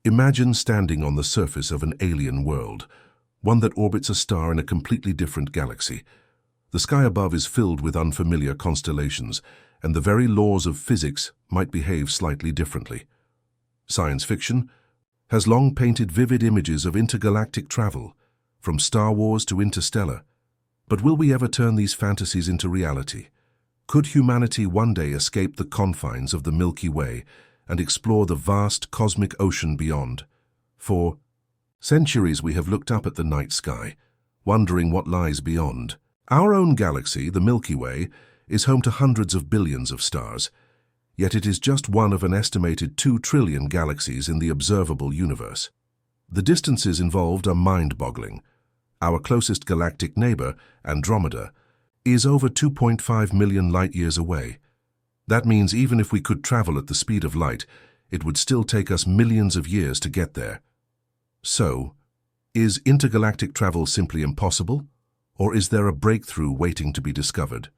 Imagine standing on the surface of an alien world, one that orbits a star in a completely different galaxy. The sky above is filled with unfamiliar constellations, and the very laws of physics might behave slightly differently. Science fiction has long painted vivid images of intergalactic travel, from Star Wars to Interstellar. But will we ever turn these fantasies into reality? Could humanity one day escape the confines of the Milky Way and explore the vast cosmic ocean beyond? For centuries we have looked up at the night sky, wondering what lies beyond. Our own galaxy, the Milky Way, is home to hundreds of billions of stars, yet it is just one of an estimated 2 trillion galaxies in the observable universe. The distances involved are mind-boggling. Our closest galactic neighbor, Andromeda, is over 2.5 million light-years away. That means even if we could travel at the speed of light, it would still take us millions of years to get there. So, is intergalactic travel simply impossible, or is there a breakthrough waiting to be discovered?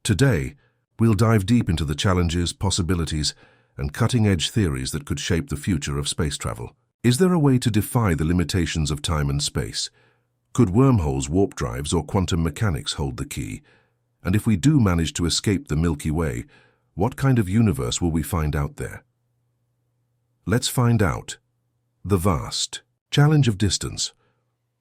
Today, we'll dive deep into the challenges, possibilities, and cutting-edge theories that could shape the future of space travel. Is there a way to defy the limitations of time and space? Could wormholes, warp drives, or quantum mechanics hold the key? And if we do manage to escape the Milky Way, what kind of universe will we find out there? Let's find out. The vast challenge of distance.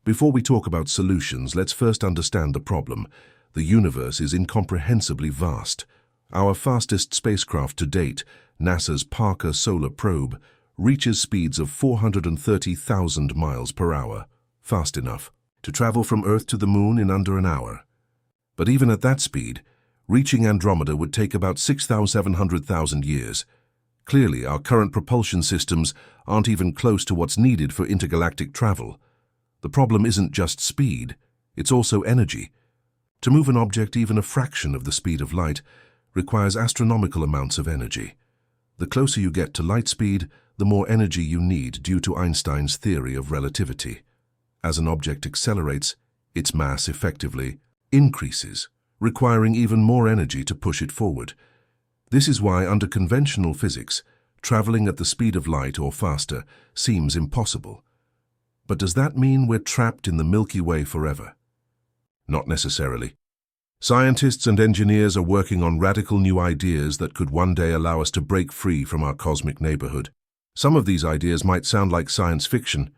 Before we talk about solutions, let's first understand the problem. The universe is incomprehensibly vast. Our fastest spacecraft to date, NASA's Parker Solar Probe, reaches speeds of 430,000 miles per hour, fast enough to travel from Earth to the Moon in under an hour. But even at that speed, reaching Andromeda would take about 6,700,000 years. Clearly, our current propulsion systems aren't even close to what's needed for intergalactic travel. The problem isn't just speed, it's also energy. To move an object even a fraction of the speed of light requires astronomical amounts of energy. The closer you get to light speed, the more energy you need due to Einstein's theory of relativity. As an object accelerates, its mass effectively increases, requiring even more energy to push it forward. This is why, under conventional physics, traveling at the speed of light or faster seems impossible. But does that mean we're trapped in the Milky Way forever? Not necessarily. Scientists and engineers are working on radical new ideas that could one day allow us to break free from our cosmic neighborhood. Some of these ideas might sound like science fiction,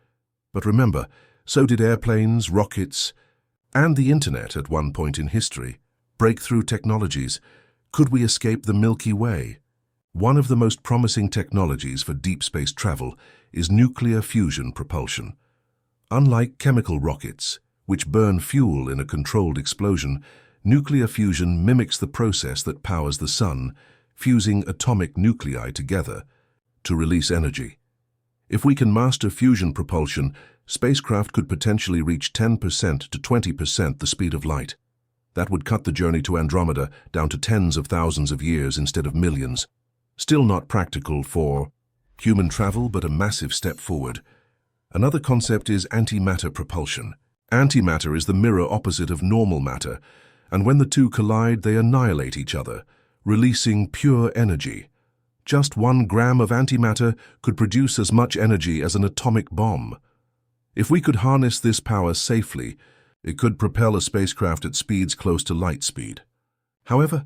but remember, so did airplanes, rockets, and the internet at one point in history. Breakthrough technologies. Could we escape the Milky Way? One of the most promising technologies for deep space travel is nuclear fusion propulsion. Unlike chemical rockets, which burn fuel in a controlled explosion, nuclear fusion mimics the process that powers the sun, fusing atomic nuclei together to release energy. If we can master fusion propulsion, spacecraft could potentially reach 10% to 20% the speed of light. That would cut the journey to Andromeda down to tens of thousands of years instead of millions. Still not practical for human travel, but a massive step forward. Another concept is antimatter propulsion. Antimatter is the mirror opposite of normal matter, and when the two collide, they annihilate each other, releasing pure energy. Just 1 gram of antimatter could produce as much energy as an atomic bomb. If we could harness this power safely, it could propel a spacecraft at speeds close to light speed. However,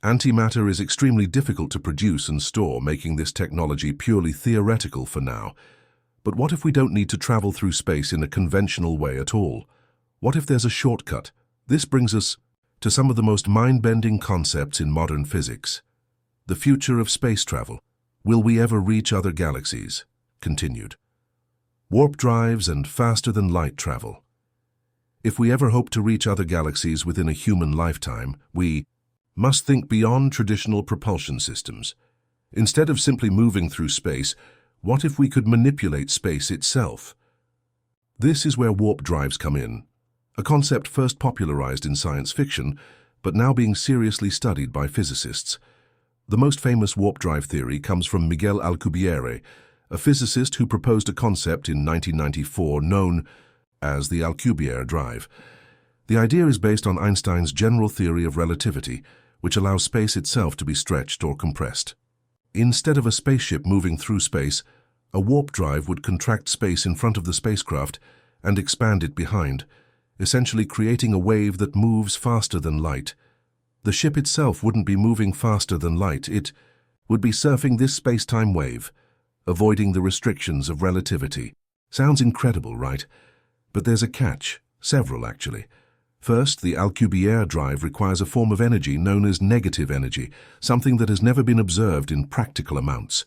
antimatter is extremely difficult to produce and store, making this technology purely theoretical for now. But what if we don't need to travel through space in a conventional way at all? What if there's a shortcut? This brings us to some of the most mind-bending concepts in modern physics. The future of space travel. Will we ever reach other galaxies? Continued. Warp drives and faster-than-light travel. If we ever hope to reach other galaxies within a human lifetime, we must think beyond traditional propulsion systems. Instead of simply moving through space, what if we could manipulate space itself? This is where warp drives come in, a concept first popularized in science fiction, but now being seriously studied by physicists. The most famous warp drive theory comes from Miguel Alcubierre, a physicist who proposed a concept in 1994 known as the Alcubierre drive. The idea is based on Einstein's general theory of relativity, which allows space itself to be stretched or compressed. Instead of a spaceship moving through space, A warp drive would contract space in front of the spacecraft and expand it behind, essentially creating a wave that moves faster than light. The ship itself wouldn't be moving faster than light. It would be surfing this space-time wave, avoiding the restrictions of relativity. Sounds incredible, right? But there's a catch. Several, actually. First, the Alcubierre drive requires a form of energy known as negative energy, something that has never been observed in practical amounts.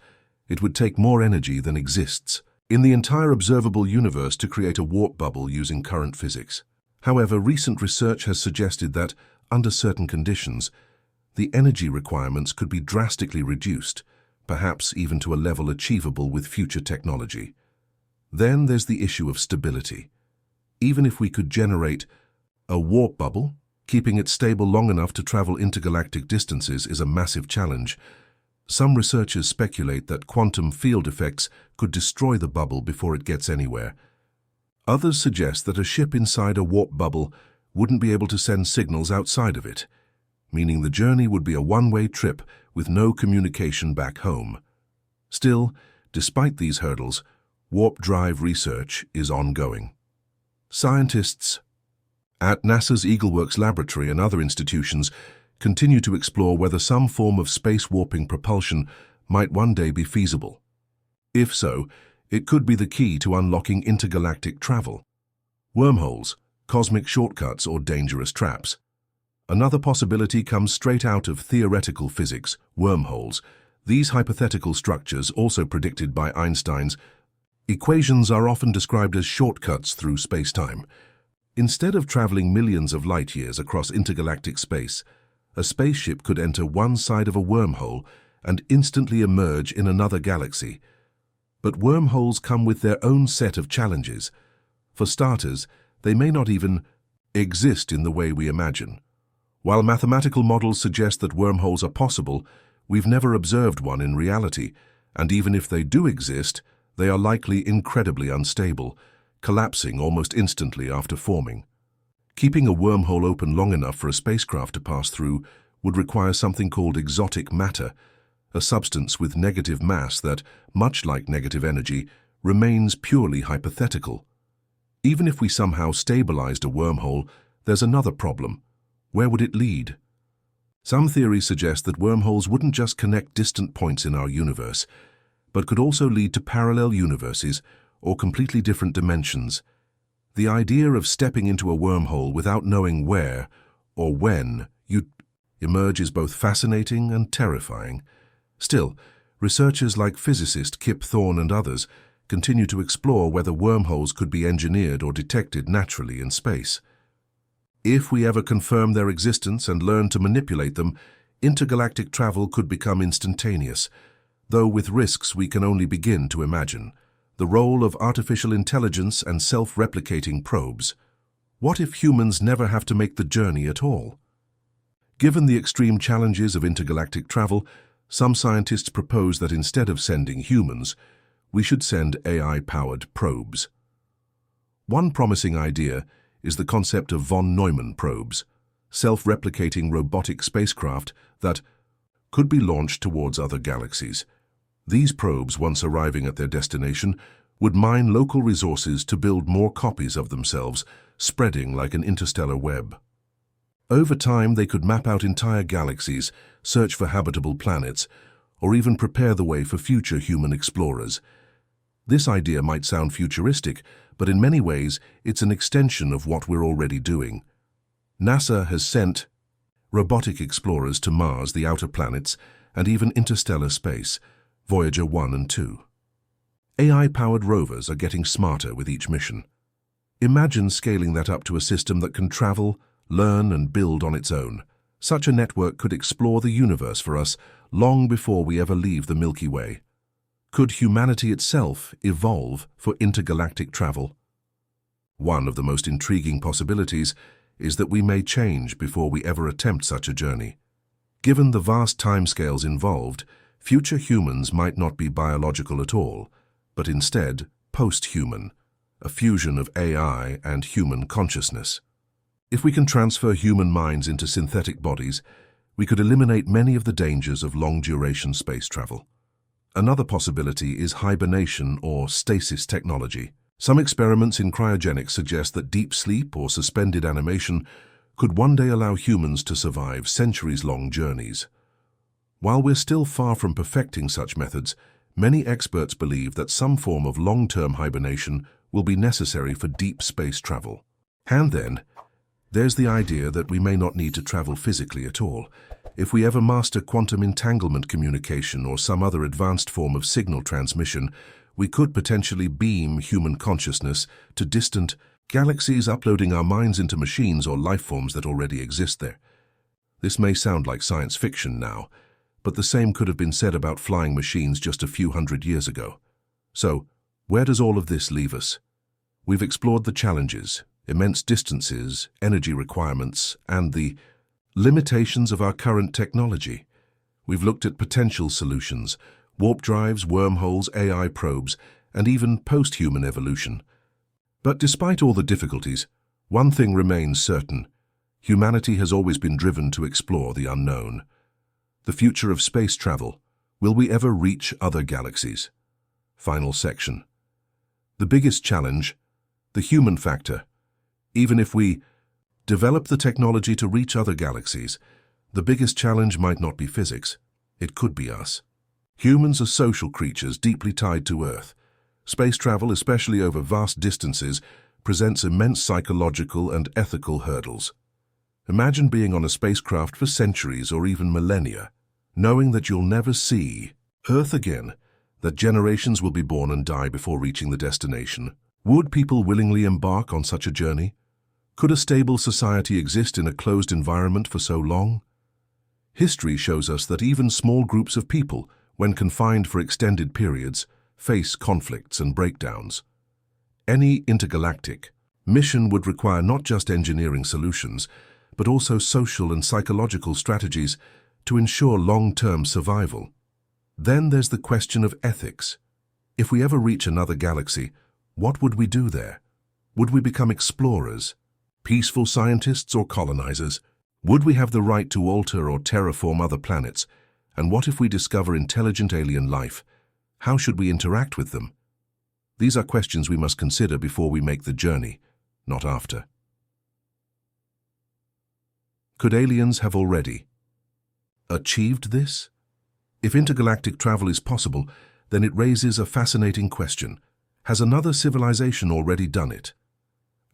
It would take more energy than exists in the entire observable universe to create a warp bubble using current physics. However, recent research has suggested that, under certain conditions, the energy requirements could be drastically reduced, perhaps even to a level achievable with future technology. Then there's the issue of stability. Even if we could generate a warp bubble, keeping it stable long enough to travel intergalactic distances is a massive challenge. Some researchers speculate that quantum field effects could destroy the bubble before it gets anywhere. Others suggest that a ship inside a warp bubble wouldn't be able to send signals outside of it, meaning the journey would be a one-way trip with no communication back home. Still, despite these hurdles, warp drive research is ongoing. Scientists at NASA's EagleWorks laboratory and other institutions continue to explore whether some form of space warping propulsion might one day be feasible. If so, it could be the key to unlocking intergalactic travel. Wormholes, cosmic shortcuts, or dangerous traps. Another possibility comes straight out of theoretical physics, wormholes. These hypothetical structures, also predicted by Einstein's equations, are often described as shortcuts through space-time. Instead of traveling millions of light-years across intergalactic space, a spaceship could enter one side of a wormhole and instantly emerge in another galaxy. But wormholes come with their own set of challenges. For starters, they may not even exist in the way we imagine. While mathematical models suggest that wormholes are possible, we've never observed one in reality, and even if they do exist, they are likely incredibly unstable, collapsing almost instantly after forming. Keeping a wormhole open long enough for a spacecraft to pass through would require something called exotic matter, a substance with negative mass that, much like negative energy, remains purely hypothetical. Even if we somehow stabilized a wormhole, there's another problem. Where would it lead? Some theories suggest that wormholes wouldn't just connect distant points in our universe, but could also lead to parallel universes or completely different dimensions. The idea of stepping into a wormhole without knowing where or when you'd emerge is both fascinating and terrifying. Still, researchers like physicist Kip Thorne and others continue to explore whether wormholes could be engineered or detected naturally in space. If we ever confirm their existence and learn to manipulate them, intergalactic travel could become instantaneous, though with risks we can only begin to imagine. The role of artificial intelligence and self-replicating probes. What if humans never have to make the journey at all? Given the extreme challenges of intergalactic travel, some scientists propose that instead of sending humans, we should send AI-powered probes. One promising idea is the concept of von Neumann probes, self-replicating robotic spacecraft that could be launched towards other galaxies. These probes, once arriving at their destination, would mine local resources to build more copies of themselves, spreading like an interstellar web. Over time, they could map out entire galaxies, search for habitable planets, or even prepare the way for future human explorers. This idea might sound futuristic, but in many ways, it's an extension of what we're already doing. NASA has sent robotic explorers to Mars, the outer planets, and even interstellar space, Voyager 1 and 2. AI-powered rovers are getting smarter with each mission. Imagine scaling that up to a system that can travel, learn, and build on its own. Such a network could explore the universe for us long before we ever leave the Milky Way. Could humanity itself evolve for intergalactic travel? One of the most intriguing possibilities is that we may change before we ever attempt such a journey. Given the vast timescales involved, future humans might not be biological at all, but instead post-human, a fusion of AI and human consciousness. If we can transfer human minds into synthetic bodies, we could eliminate many of the dangers of long-duration space travel. Another possibility is hibernation or stasis technology. Some experiments in cryogenics suggest that deep sleep or suspended animation could one day allow humans to survive centuries-long journeys. While we're still far from perfecting such methods, many experts believe that some form of long-term hibernation will be necessary for deep space travel. And then, there's the idea that we may not need to travel physically at all. If we ever master quantum entanglement communication or some other advanced form of signal transmission, we could potentially beam human consciousness to distant galaxies, uploading our minds into machines or life forms that already exist there. This may sound like science fiction now, but the same could have been said about flying machines just a few hundred years ago. So, where does all of this leave us? We've explored the challenges, immense distances, energy requirements, and the limitations of our current technology. We've looked at potential solutions, warp drives, wormholes, AI probes, and even post-human evolution. But despite all the difficulties, one thing remains certain. Humanity has always been driven to explore the unknown. The future of space travel. Will we ever reach other galaxies? Final section. The biggest challenge, the human factor. Even if we develop the technology to reach other galaxies, the biggest challenge might not be physics. It could be us. Humans are social creatures deeply tied to Earth. Space travel, especially over vast distances, presents immense psychological and ethical hurdles. Imagine being on a spacecraft for centuries or even millennia, knowing that you'll never see Earth again, that generations will be born and die before reaching the destination. Would people willingly embark on such a journey? Could a stable society exist in a closed environment for so long? History shows us that even small groups of people, when confined for extended periods, face conflicts and breakdowns. Any intergalactic mission would require not just engineering solutions, but also social and psychological strategies to ensure long-term survival. Then there's the question of ethics. If we ever reach another galaxy, what would we do there? Would we become explorers, peaceful scientists, or colonizers? Would we have the right to alter or terraform other planets? And what if we discover intelligent alien life? How should we interact with them? These are questions we must consider before we make the journey, not after. Could aliens have already achieved this? If intergalactic travel is possible, then it raises a fascinating question. Has another civilization already done it?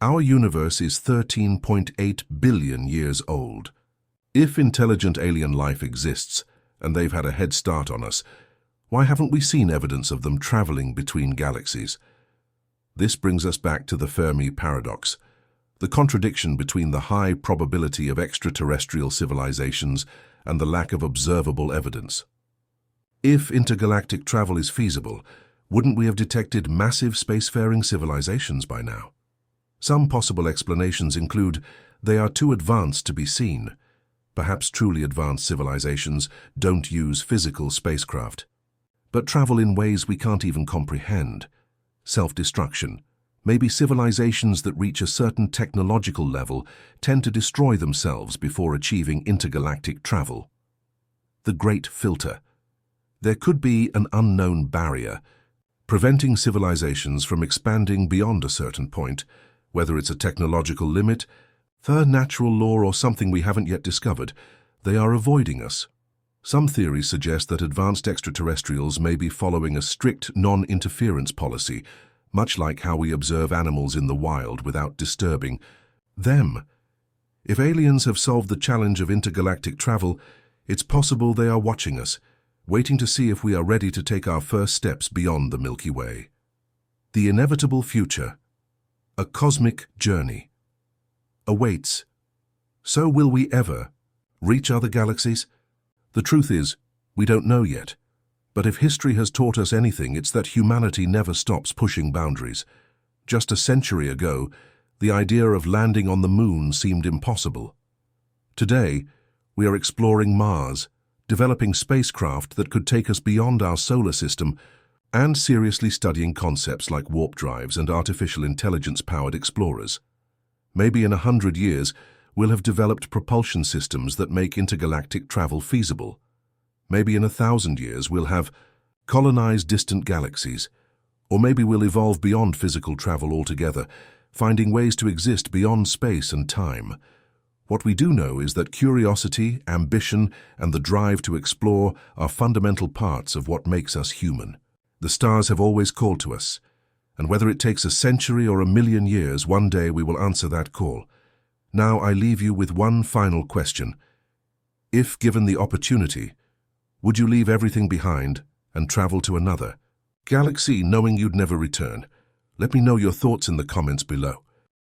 Our universe is 13.8 billion years old. If intelligent alien life exists, and they've had a head start on us, why haven't we seen evidence of them traveling between galaxies? This brings us back to the Fermi Paradox, the contradiction between the high probability of extraterrestrial civilizations and the lack of observable evidence. If intergalactic travel is feasible, wouldn't we have detected massive spacefaring civilizations by now? Some possible explanations include they are too advanced to be seen. Perhaps truly advanced civilizations don't use physical spacecraft, but travel in ways we can't even comprehend. Self-destruction. Maybe civilizations that reach a certain technological level tend to destroy themselves before achieving intergalactic travel. The Great Filter. There could be an unknown barrier, preventing civilizations from expanding beyond a certain point, whether it's a technological limit, a natural law, or something we haven't yet discovered. They are avoiding us. Some theories suggest that advanced extraterrestrials may be following a strict non-interference policy, much like how we observe animals in the wild without disturbing them. If aliens have solved the challenge of intergalactic travel, it's possible they are watching us, waiting to see if we are ready to take our first steps beyond the Milky Way. The inevitable future, a cosmic journey, awaits. So will we ever reach other galaxies? The truth is, we don't know yet. But if history has taught us anything, it's that humanity never stops pushing boundaries. Just a century ago, the idea of landing on the moon seemed impossible. Today, we are exploring Mars, developing spacecraft that could take us beyond our solar system, and seriously studying concepts like warp drives and artificial intelligence-powered explorers. Maybe in 100 years, we'll have developed propulsion systems that make intergalactic travel feasible. Maybe in 1,000 years, we'll have colonize distant galaxies. Or maybe we'll evolve beyond physical travel altogether, finding ways to exist beyond space and time. What we do know is that curiosity, ambition, and the drive to explore are fundamental parts of what makes us human. The stars have always called to us, and whether it takes a century or a million years, one day we will answer that call. Now I leave you with one final question. If given the opportunity, would you leave everything behind and travel to another galaxy knowing you'd never return? Let me know your thoughts in the comments below.